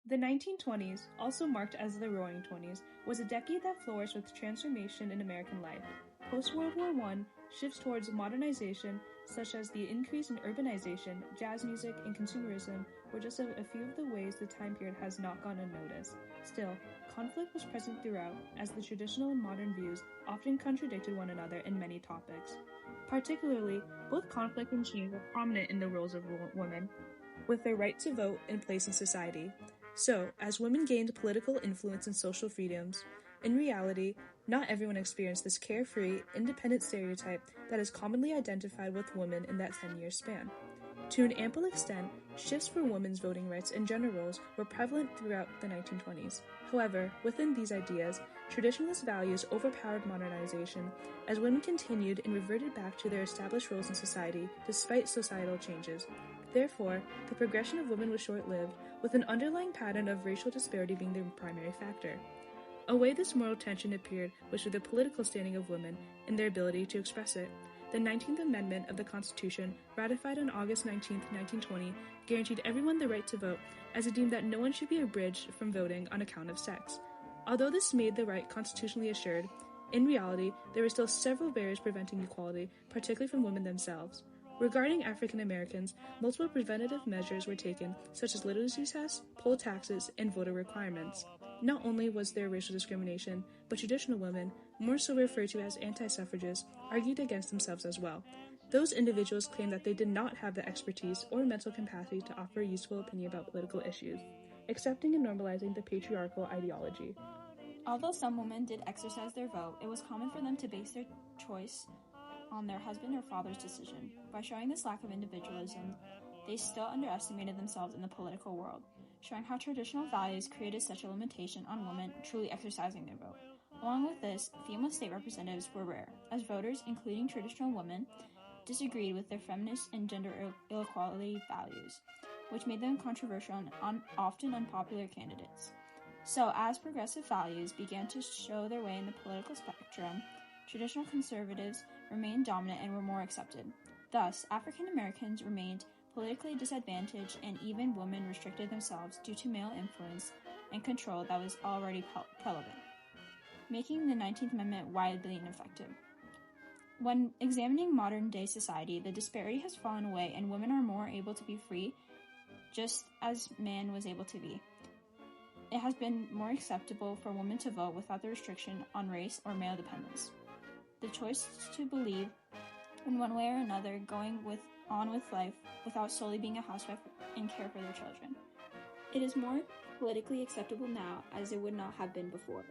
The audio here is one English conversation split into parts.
The 1920s, also marked as the Roaring Twenties, was a decade that flourished with transformation in American life. Post-World War I, shifts towards modernization, such as the increase in urbanization, jazz music, and consumerism, were just a few of the ways the time period has not gone unnoticed. Still, conflict was present throughout, as the traditional and modern views often contradicted one another in many topics. Particularly, both conflict and change were prominent in the roles of women, with their right to vote and place in society. So, as women gained political influence and social freedoms, in reality, not everyone experienced this carefree, independent stereotype that is commonly identified with women in that 10-year span. To an ample extent, shifts for women's voting rights and gender roles were prevalent throughout the 1920s. However, within these ideas, traditionalist values overpowered modernization as women continued and reverted back to their established roles in society despite societal changes. Therefore, the progression of women was short-lived, with an underlying pattern of racial disparity being the primary factor. A way this moral tension appeared was through the political standing of women and their ability to express it. The 19th Amendment of the Constitution, ratified on August 19, 1920, guaranteed everyone the right to vote, as it deemed that no one should be abridged from voting on account of sex. Although this made the right constitutionally assured, in reality, there were still several barriers preventing equality, particularly from women themselves. Regarding African Americans, multiple preventative measures were taken, such as literacy tests, poll taxes, and voter requirements. Not only was there racial discrimination, but traditional women, more so referred to as anti-suffragists, argued against themselves as well. Those individuals claimed that they did not have the expertise or mental capacity to offer a useful opinion about political issues, accepting and normalizing the patriarchal ideology. Although some women did exercise their vote, it was common for them to base their choice on their husband or father's decision. By showing this lack of individualism, they still underestimated themselves in the political world, showing how traditional values created such a limitation on women truly exercising their vote. Along with this, female state representatives were rare, as voters, including traditional women, disagreed with their feminist and gender equality values, which made them controversial and often unpopular candidates. So, as progressive values began to show their way in the political spectrum, traditional conservatives remained dominant and were more accepted. Thus, African Americans remained politically disadvantaged, and even women restricted themselves due to male influence and control that was already prevalent, making the 19th Amendment widely ineffective. When examining modern-day society, the disparity has fallen away and women are more able to be free, just as man was able to be. It has been more acceptable for women to vote without the restriction on race or male dependence. The choice to believe in one way or another, going on with life without solely being a housewife and care for their children. It is more politically acceptable now as it would not have been before.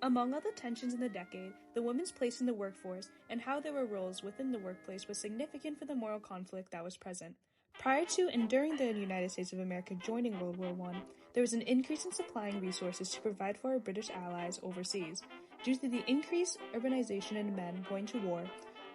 Among other tensions in the decade, the women's place in the workforce and how there were roles within the workplace was significant for the moral conflict that was present. Prior to and during the United States of America joining World War I, there was an increase in supplying resources to provide for our British allies overseas. Due to the increased urbanization and men going to war,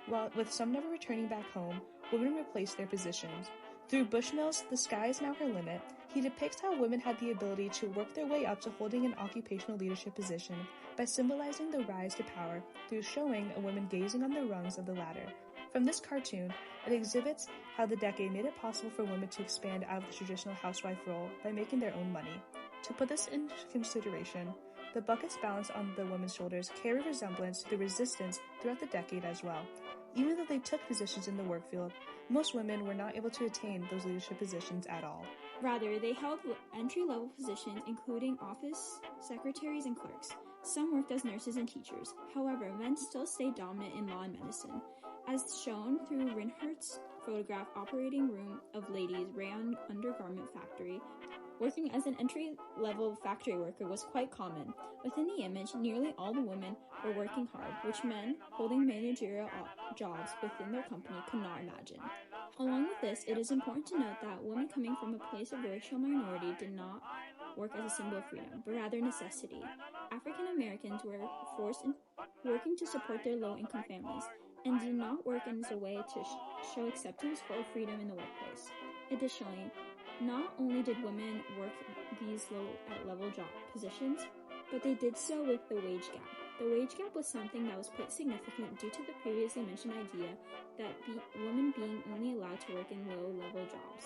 while with some never returning back home, women replaced their positions. Through Bushnell's The Sky Is Now Her Limit, he depicts how women had the ability to work their way up to holding an occupational leadership position by symbolizing the rise to power through showing a woman gazing on the rungs of the ladder. From this cartoon, it exhibits how the decade made it possible for women to expand out of the traditional housewife role by making their own money. To put this into consideration, the buckets balanced on the women's shoulders carry resemblance to the resistance throughout the decade as well. Even though they took positions in the work field, most women were not able to attain those leadership positions at all. Rather, they held entry-level positions including office secretaries and clerks. Some worked as nurses and teachers. However, men still stayed dominant in law and medicine, as shown through Reinhardt's photograph Operating Room of Ladies' Rayon Undergarment Factory. Working as an entry-level factory worker was quite common. Within the image, nearly all the women were working hard, which men holding managerial jobs within their company could not imagine. Along with this, it is important to note that women coming from a place of racial minority did not work as a symbol of freedom, but rather necessity. African Americans were forced in working to support their low-income families, and did not work as a way to show acceptance for freedom in the workplace. Additionally, not only did women work these low-level job positions, but they did so with the wage gap. The wage gap was something that was quite significant due to the previously mentioned idea that women being only allowed to work in low-level jobs.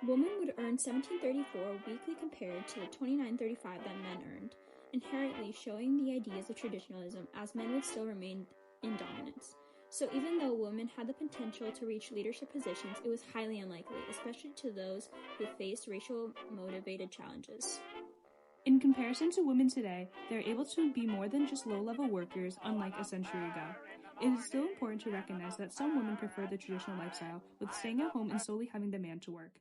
Women would earn $17.34 weekly compared to the $29.35 that men earned, inherently showing the ideas of traditionalism, as men would still remain in dominance. So even though women had the potential to reach leadership positions, it was highly unlikely, especially to those who faced racial-motivated challenges. In comparison to women today, they are able to be more than just low-level workers, unlike a century ago. It is still important to recognize that some women prefer the traditional lifestyle, with staying at home and solely having the man to work.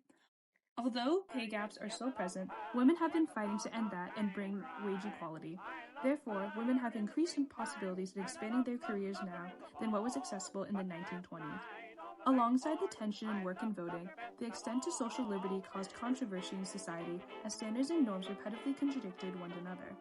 Although pay gaps are still present, women have been fighting to end that and bring wage equality. Therefore, women have increased possibilities in expanding their careers now than what was accessible in the 1920s. Alongside the tension in work and voting, the extent to social liberty caused controversy in society as standards and norms repetitively contradicted one another.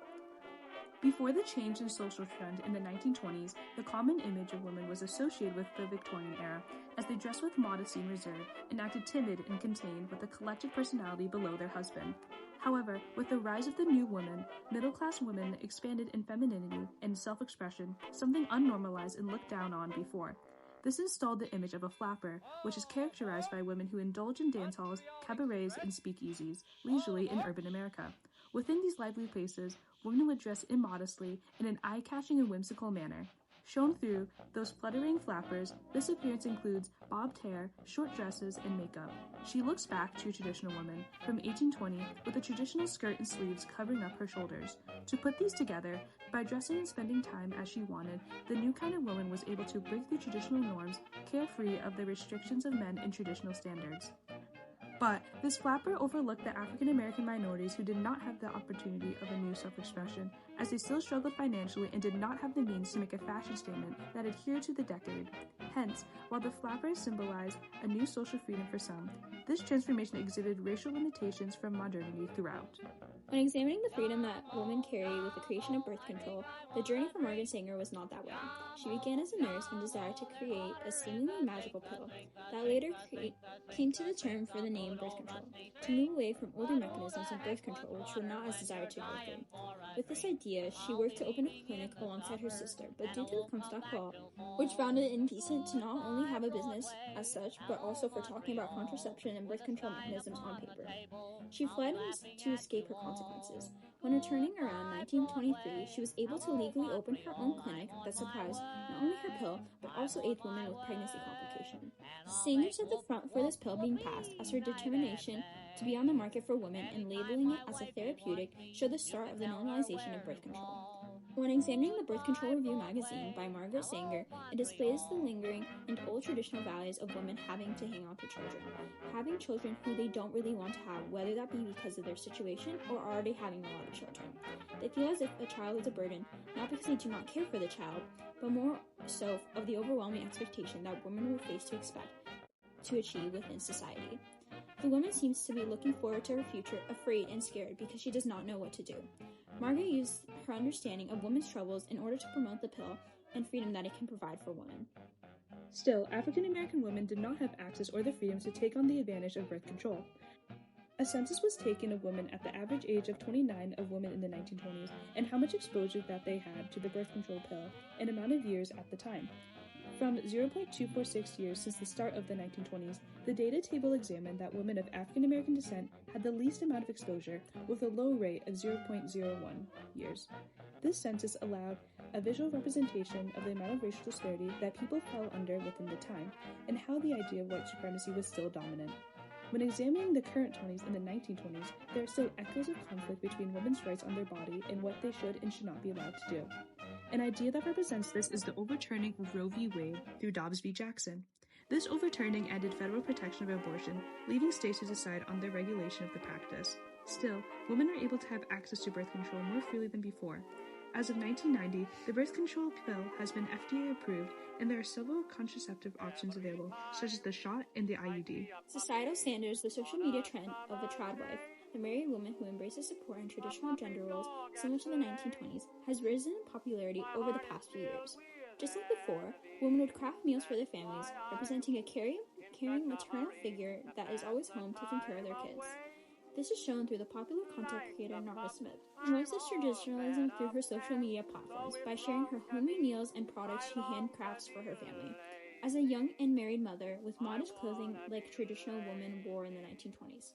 Before the change in social trend in the 1920s, the common image of women was associated with the Victorian era, as they dressed with modesty and reserve and acted timid and contained with a collected personality below their husband. However, with the rise of the new woman, middle-class women expanded in femininity and self-expression, something unnormalized and looked down on before. This installed the image of a flapper, which is characterized by women who indulge in dance halls, cabarets, and speakeasies, leisurely in urban America. Within these lively places, women would dress immodestly in an eye-catching and whimsical manner. Shown through those fluttering flappers, this appearance includes bobbed hair, short dresses, and makeup. She looks back to a traditional woman from 1820 with a traditional skirt and sleeves covering up her shoulders. To put these together, by dressing and spending time as she wanted, the new kind of woman was able to break through traditional norms, carefree of the restrictions of men and traditional standards. But this flapper overlooked the African American minorities who did not have the opportunity of a new self-expression, as they still struggled financially and did not have the means to make a fashion statement that adhered to the decade. Hence, while the flapper symbolized a new social freedom for some, this transformation exhibited racial limitations from modernity throughout. When examining the freedom that women carry with the creation of birth control, the journey for Margaret Sanger was not that way. She began as a nurse and desired to create a seemingly magical pill that later came to the term for the name birth control, to move away from older mechanisms of birth control which were not as desired to go through. With this idea, she worked to open a clinic alongside her sister, but due to the Comstock Law, which found it indecent to not only have a business as such, but also for talking about contraception and birth control mechanisms on paper, she fled to escape her consequences. When returning around 1923, she was able to legally open her own clinic that supplies not only her pill, but also aids women with pregnancy complications. Sanger set the front for this pill being passed, as her determination to be on the market for women and labeling it as a therapeutic showed the start of the normalization of birth control. When examining the Birth Control Review magazine by Margaret Sanger, it displays the lingering and old traditional values of women having to hang on to children, having children who they don't really want to have, whether that be because of their situation or already having a lot of children. They feel as if a child is a burden, not because they do not care for the child, but more so of the overwhelming expectation that women will face to expect to achieve within society. The woman seems to be looking forward to her future, afraid and scared because she does not know what to do. Margaret used her understanding of women's troubles in order to promote the pill and freedom that it can provide for women. Still, African American women did not have access or the freedom to take on the advantage of birth control. A census was taken of women at the average age of 29 of women in the 1920s and how much exposure that they had to the birth control pill and amount of years at the time. From 0.246 years since the start of the 1920s, the data table examined that women of African American descent had the least amount of exposure, with a low rate of 0.01 years. This census allowed a visual representation of the amount of racial disparity that people fell under within the time, and how the idea of white supremacy was still dominant. When examining the current 20s and the 1920s, there are still echoes of conflict between women's rights on their body and what they should and should not be allowed to do. An idea that represents this is the overturning of Roe v. Wade through Dobbs v. Jackson. This overturning ended federal protection of abortion, leaving states to decide on the regulation of the practice. Still, women are able to have access to birth control more freely than before. As of 1990, the birth control pill has been FDA approved, and there are several contraceptive options available, such as the shot and the IUD. Societal standards, the social media trend of the trad wife, the married woman who embraces support and traditional gender roles similar to the 1920s, has risen in popularity over the past few years. Just like before, women would craft meals for their families, representing a caring maternal figure that is always home taking care of their kids. This is shown through the popular content creator Narva Smith, who promotes this traditionalism through her social media platforms by sharing her homemade meals and products she handcrafts for her family. as a young and married mother with modest clothing like traditional women wore in the 1920s.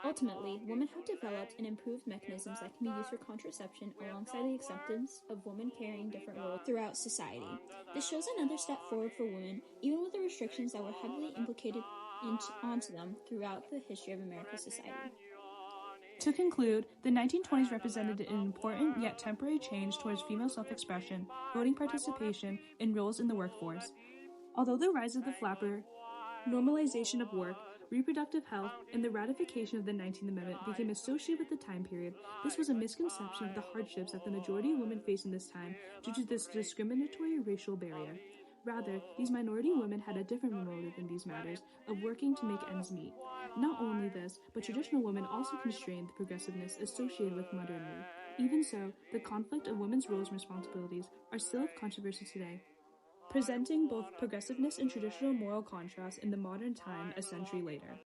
Ultimately, women have developed and improved mechanisms that can be used for contraception alongside the acceptance of women carrying different roles throughout society. This shows another step forward for women, even with the restrictions that were heavily implicated onto them throughout the history of America's society. To conclude, the 1920s represented an important yet temporary change towards female self-expression, voting participation, and roles in the workforce. Although the rise of the flapper, normalization of work, reproductive health, and the ratification of the 19th Amendment became associated with the time period, this was a misconception of the hardships that the majority of women faced in this time due to this discriminatory racial barrier. Rather, these minority women had a different motive in these matters of working to make ends meet. Not only this, but traditional women also constrained the progressiveness associated with modernity. Even so, the conflict of women's roles and responsibilities are still of controversy today, presenting both progressiveness and traditional moral contrast in the modern time a century later.